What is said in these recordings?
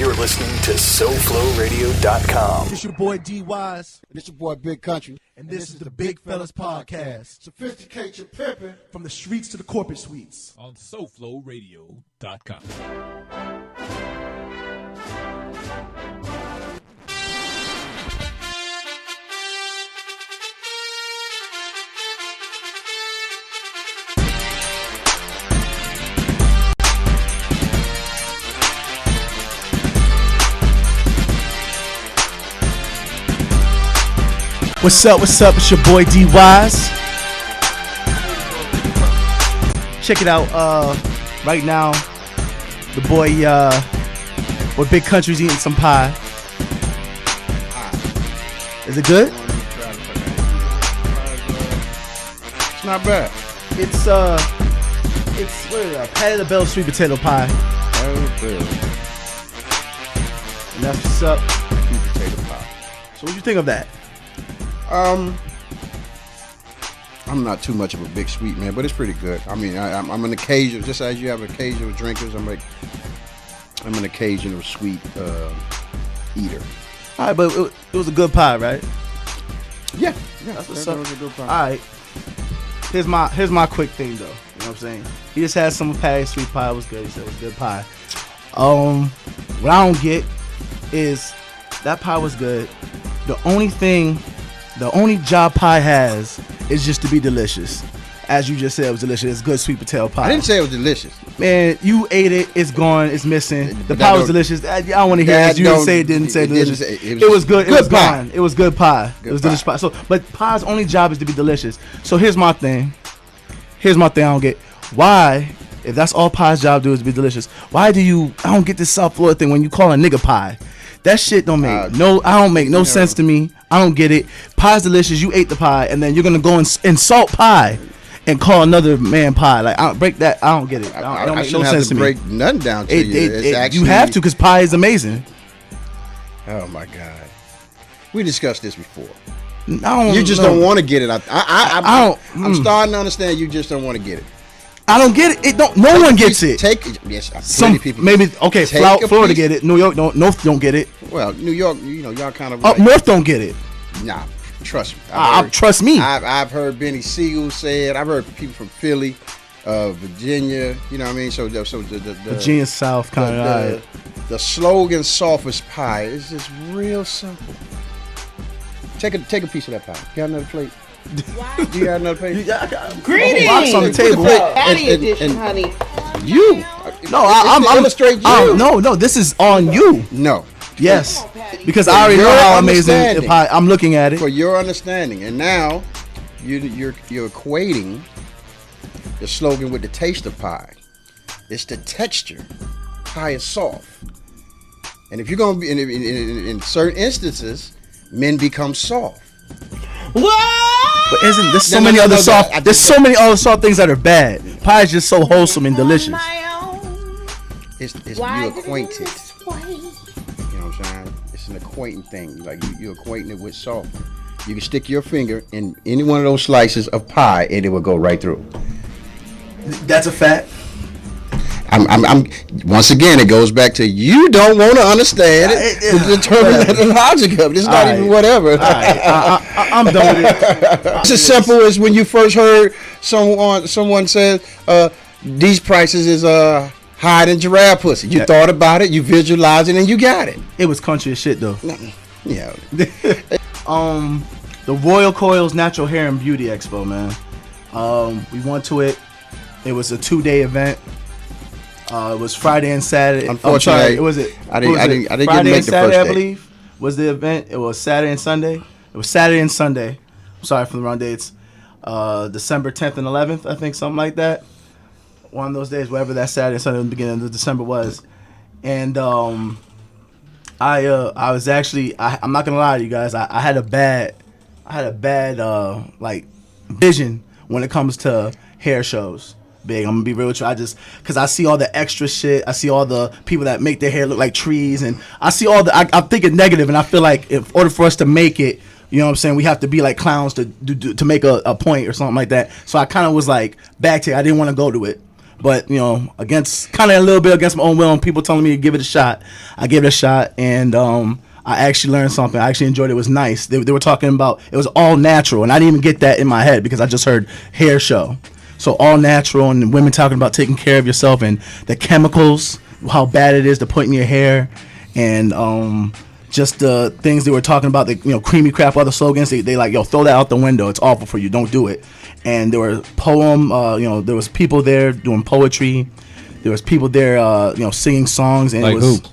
You're listening to SoFlowRadio.com. This your boy D-Wize. And this your boy Big Kountrie. And this is the Bigg Phellaz Podcast. Sophisticate your pimpin'. From the streets to the corporate suites. On SoFlowRadio.com. What's up? It's your boy D-Wize. Check it out. Right now, the boy, Big Countrie's eating some pie. Is it good? It's not bad. It's what is it? Patty LaBelle sweet potato pie. And that's what's up. Sweet potato pie. So what you think of that? I'm not too much of a big sweet man, but it's pretty good. I mean, I'm an occasional, just as you have occasional drinkers, I'm an occasional sweet eater. All right, but it was a good pie, right? Yeah, That's what's that up. was a good pie. All right. Here's my quick thing though. You know what I'm saying? He just had some Patty sweet pie. It was good. He said it was good pie. What I don't get is that pie was good. The only job pie has is just to be delicious. As you just said, it was delicious. It's good sweet potato pie. I didn't say it was delicious. Man, you ate it. It's gone. It's missing. The pie was delicious. I don't want to hear it. You didn't say it. Didn't say delicious. It was good. It was pie. It was good pie. It was delicious pie. So, but pie's only job is to be delicious. So here's my thing. I don't get why. If that's all pie's job do is be delicious, why do you? I don't get this South Florida thing when you call a nigga pie. That shit don't make no sense to me. I don't get it. Pie's delicious. You ate the pie, and then you're gonna go and insult pie, and call another man pie. Like, I don't break that. I don't get it. I don't make no sense to me. Break nothing down to you. You have to, because pie is amazing. Oh my God, we discussed this before. You just don't want to get it. I'm starting to understand. You just don't want to get it. I don't get it. No one gets it. Some people. Maybe okay. Florida get it. New York North don't get it. Well, New York, y'all kind of up north don't get it. Nah, trust me. Trust me. I've heard Benny Siegel say it. I've heard people from Philly, Virginia. You know what I mean? So the Virginia South kind of. The slogan "softest pie" is just real simple. Take a piece of that pie. You got another plate? You got another plate? Greetings. Box on the table. Patty edition, honey. You? No, I'm illustrate you. No, this is on you. No. Yes, because I already know how amazing the pie. I'm looking at it for your understanding, and now you're equating the slogan with the taste of pie. It's the texture. Pie is soft, and if you're gonna be in certain instances, men become soft. What? But isn't there's so many other soft? There's so many other soft things that are bad. Pie is just so wholesome and delicious. It's you acquainted. You know what I'm saying? It's an acquainting thing. Like you acquainting it with salt. You can stick your finger in any one of those slices of pie, and it will go right through. That's a fact. I'm once again, it goes back to you don't want to understand it to determine the logic of it. It's not even whatever. I'm done with it. It's as simple as when you first heard someone said these prices is higher than giraffe pussy. You thought about it, you visualized it, and you got it. It was country as shit though. Yeah. The Royal Coils Natural Hair and Beauty Expo, man. We went to it. It was a 2-day event. It was Friday and Saturday. Unfortunately, I didn't Friday get to make and the Saturday, first day. I believe, was the event. It was Saturday and Sunday. It was Saturday and Sunday. I'm sorry for the wrong dates. December 10th and 11th, I think, something like that. One of those days, whatever that Saturday and Sunday in the beginning of December was. And I was actually, I'm not gonna lie to you guys, I had a bad like vision when it comes to hair shows. Big, I'm gonna be real with you. Cause I see all the extra shit. I see all the people that make their hair look like trees, and I see all the. I'm thinking negative, and I feel like in order for us to make it, you know what I'm saying, we have to be like clowns to make a point or something like that. So I kind of was like back to it. I didn't want to go to it, But against kind of a little bit against my own will, and people telling me to give it a shot. I gave it a shot, and I actually learned something. I actually enjoyed it. It was nice. They were talking about it was all natural, and I didn't even get that in my head because I just heard hair show. So all natural, and women talking about taking care of yourself and the chemicals, how bad it is to put in your hair, and just the things they were talking about, the creamy crap, other slogans. They like, throw that out the window. It's awful for you. Don't do it. And there were there was people there doing poetry. There was people there, singing songs. And like it was, who?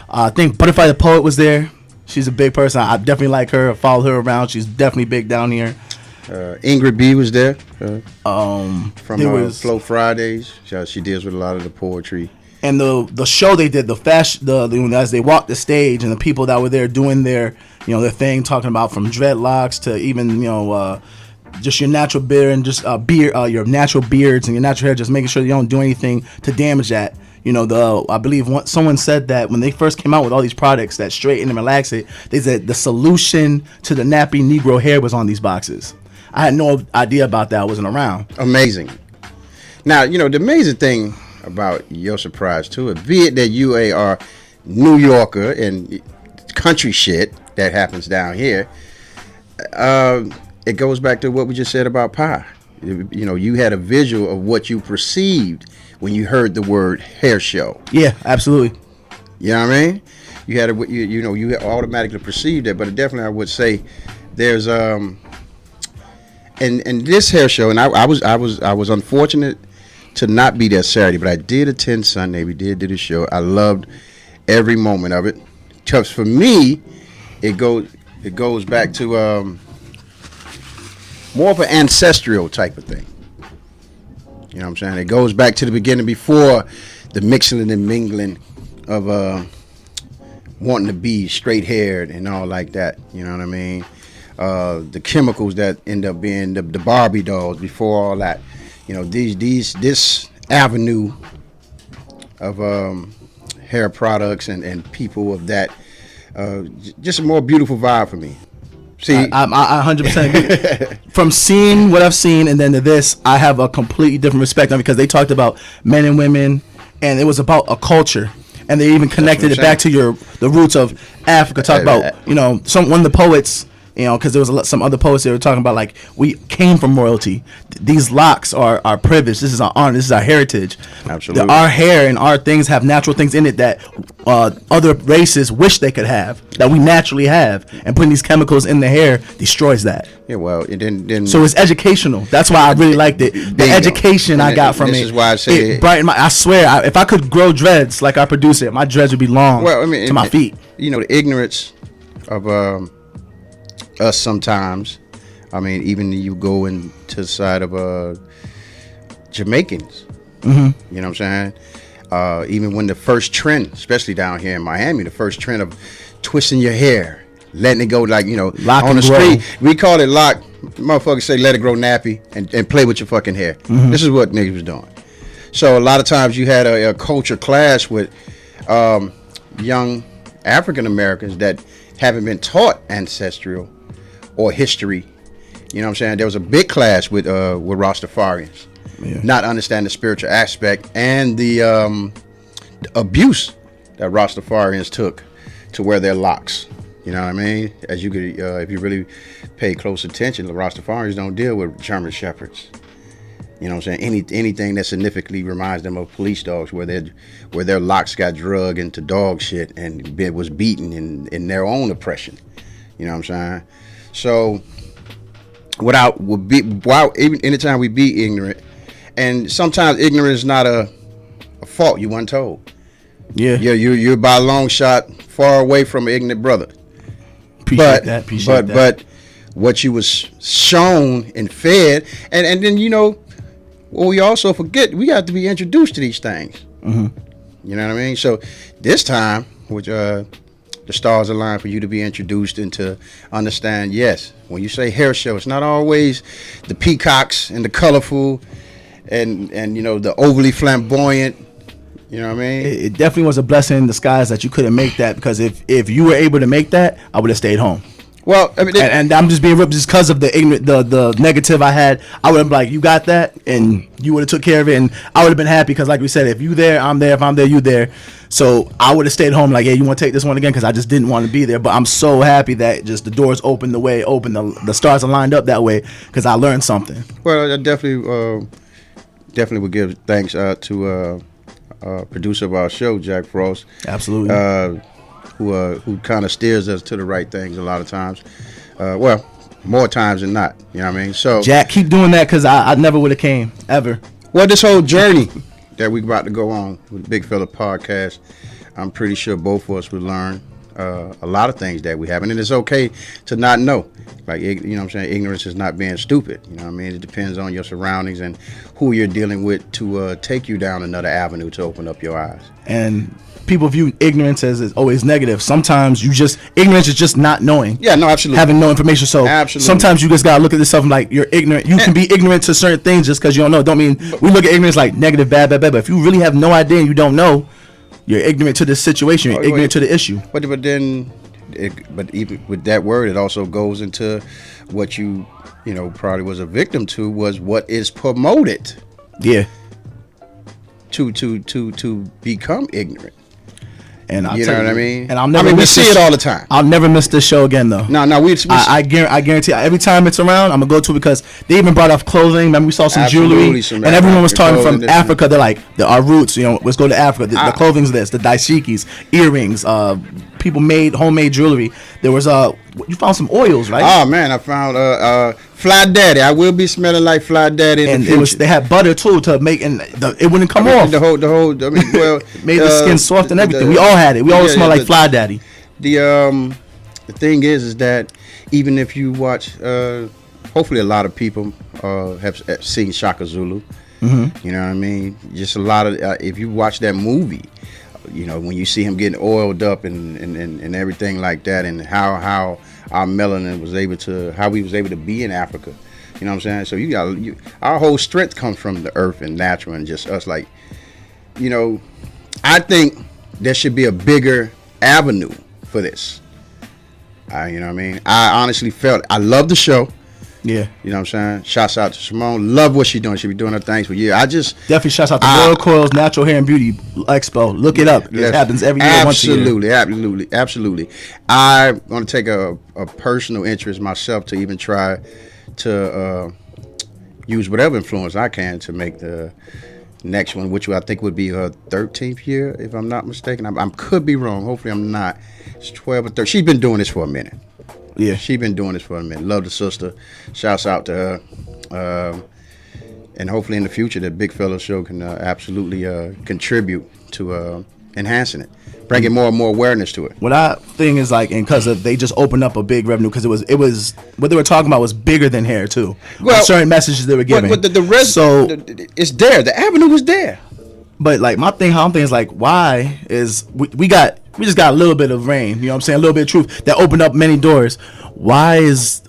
I think Butterfly the Poet was there. She's a big person. I definitely like her. I followed her around. She's definitely big down here. Ingrid B was there from Flow Fridays. She deals with a lot of the poetry. And the show they did, as they walked the stage, and the people that were there doing their their thing, talking about from dreadlocks to even just your natural beard and just your natural beards and your natural hair, just making sure you don't do anything to damage that. I believe someone said that when they first came out with all these products that straighten and relax it, they said the solution to the nappy Negro hair was on these boxes. I had no idea about that. I wasn't around. Amazing. Now, the amazing thing about your surprise too, be it that you are New Yorker and country shit that happens down here, it goes back to what we just said about pie. You had a visual of what you perceived when you heard the word hair show. Yeah, absolutely. You know what I mean? You had you automatically perceived it, but definitely I would say there's and this hair show, and I was unfortunate to not be there Saturday, but I did attend Sunday. We did do the show. I loved every moment of it. Because for me, it goes back to more of an ancestral type of thing. You know what I'm saying? It goes back to the beginning before the mixing and mingling of wanting to be straight haired and all like that. You know what I mean? The chemicals that end up being the Barbie dolls before all that. This avenue of hair products and people of that, just a more beautiful vibe for me. See, I 100% agree. From seeing what I've seen and then to this, I have a completely different respect on it because they talked about men and women, and it was about a culture, and they even connected it back to the roots of Africa. Talk about one of the poets. Because there was some other poets that were talking about, like, we came from royalty. These locks are our privilege. This is our honor. This is our heritage. Absolutely. Our hair and our things have natural things in it that other races wish they could have, that we naturally have. And putting these chemicals in the hair destroys that. Yeah, well, then so it's educational. That's why I really liked it. The education I got from it. This is why I say it brightened I swear, if I could grow dreads like our producer, my dreads would be long to my feet. The ignorance of us sometimes. I mean, even you go into the side of Jamaicans. Mm-hmm. You know what I'm saying? Even when the first trend, especially down here in Miami, the first trend of twisting your hair, letting it go, like, lock on the street. We call it lock. Motherfuckers say let it grow nappy and play with your fucking hair. Mm-hmm. This is what niggas was doing. So a lot of times you had a culture clash with young African Americans that haven't been taught ancestral or history. You know what I'm saying? There was a big clash with Rastafarians, not understanding the spiritual aspect and the abuse that Rastafarians took to wear their locks. You know what I mean? As you could, if you really pay close attention, the Rastafarians don't deal with German shepherds. You know what I'm saying? Anything that significantly reminds them of police dogs, where their locks got drug into dog shit and was beaten in their own oppression. You know what I'm saying? So, anytime we be ignorant, and sometimes ignorance is not a fault. You weren't told. Yeah, you're by a long shot far away from an ignorant brother. Appreciate that. But what you was shown and fed, and then what we also forget, we have to be introduced to these things. Mm-hmm. You know what I mean? So this time, which the stars align for you to be introduced and to understand, yes, when you say hair show, it's not always the peacocks and the colorful and the overly flamboyant. You know what I mean? It definitely was a blessing in disguise that you couldn't make that, because if you were able to make that, I would have stayed home. Well, I mean, and I'm just being ripped just because of the ignorant, the negative I had. I would have been like, you got that, and you would have took care of it, and I would have been happy because, like we said, if you there, I'm there. If I'm there, you there. So I would have stayed home like, hey, you want to take this one again? Because I just didn't want to be there. But I'm so happy that just the doors opened the way open, the stars are lined up that way because I learned something. Well, I definitely would give thanks to producer of our show, Jack Frost. Absolutely. Who kind of steers us to the right things a lot of times. Well, more times than not. You know what I mean? So Jack, keep doing that because I never would have came ever. Well, this whole journey that we're about to go on with Bigg Phellaz Podcast, I'm pretty sure both of us will learn a lot of things that we haven't. And it's okay to not know. Like, you know what I'm saying? Ignorance is not being stupid. You know what I mean? It depends on your surroundings and who you're dealing with to take you down another avenue to open up your eyes. And people view ignorance as always negative. Sometimes ignorance is just not knowing. Yeah, no, absolutely. Having no information. So absolutely. Sometimes you just gotta look at this stuff and like, you're ignorant. You can be ignorant to certain things just because you don't know. Don't mean we look at ignorance like negative, bad. But if you really have no idea and you don't know, you're ignorant to this situation. You're ignorant to the issue. But even with that word, it also goes into what you probably was a victim to was what is promoted. Yeah. To become ignorant. And you know what I mean? And we see it all the time. I'll never miss this show again, though. No, I guarantee every time it's around, I'm gonna go to it because they even brought off clothing. Remember, we saw some jewelry, and everyone was talking from Africa. They're like, our roots. Let's go to Africa. The clothing's this, the dashikis, earrings, people made homemade jewelry. There was you found some oils, right? Oh man, I found Fly Daddy. I will be smelling like Fly Daddy in the future. They had butter too to make, and it wouldn't come off. The whole. I mean, well, made the skin soft and everything. We all had it. We all smell like Fly Daddy. The thing is that even if you watch, hopefully a lot of people have seen Shaka Zulu. Mm-hmm. You know what I mean? Just a lot of if you watch that movie, when you see him getting oiled up and everything like that, and how our melanin was able to be in Africa. You know what I'm saying? So our whole strength comes from the earth and natural, and just us. Like, I think there should be a bigger avenue for this. You know what I mean? I honestly felt I love the show. Yeah. You know what I'm saying? Shouts out to Simone. Love what she's doing. She be doing her things for years. Definitely shouts out to World Coils Natural Hair and Beauty Expo. Look it up. It happens every year. Once a year. Absolutely. I'm going to take a personal interest myself to even try to use whatever influence I can to make the next one, which I think would be her 13th year, if I'm not mistaken. I could be wrong. Hopefully I'm not. It's 12 or 13. She's been doing this for a minute. Yeah, she been doing this for a minute. Love the sister. Shouts out to her. And hopefully in the future, the Bigg Phellaz show can absolutely contribute to enhancing it, bringing more and more awareness to it. What I think is like, and because they just opened up a big revenue, because it was what they were talking about was bigger than hair too. Well, certain messages they were giving. But the rest, so it's there. The avenue was there. But like how I'm thinking is like, why is we just got a little bit of rain, you know what I'm saying, a little bit of truth that opened up many doors. Why is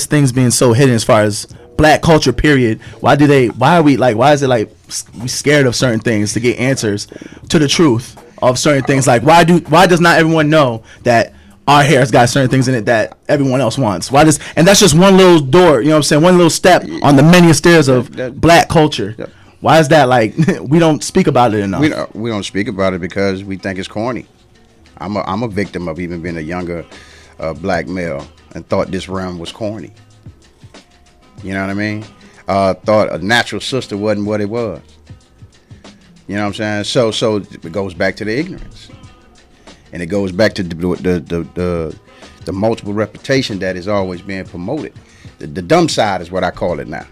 things being so hidden as far as black culture, period? Why is it like we scared of certain things to get answers to the truth of certain things? Like why does not everyone know that our hair's got certain things in it that everyone else wants? And that's just one little door, you know what I'm saying, one little step on the many stairs of black culture. Yep. Why is that like we don't speak about it enough? We don't speak about it because we think it's corny. I'm a victim of even being a younger black male and thought this realm was corny. You know what I mean? Thought a natural sister wasn't what it was. You know what I'm saying? So it goes back to the ignorance, and it goes back to the multiple reputation that is always being promoted. The dumb side is what I call it now.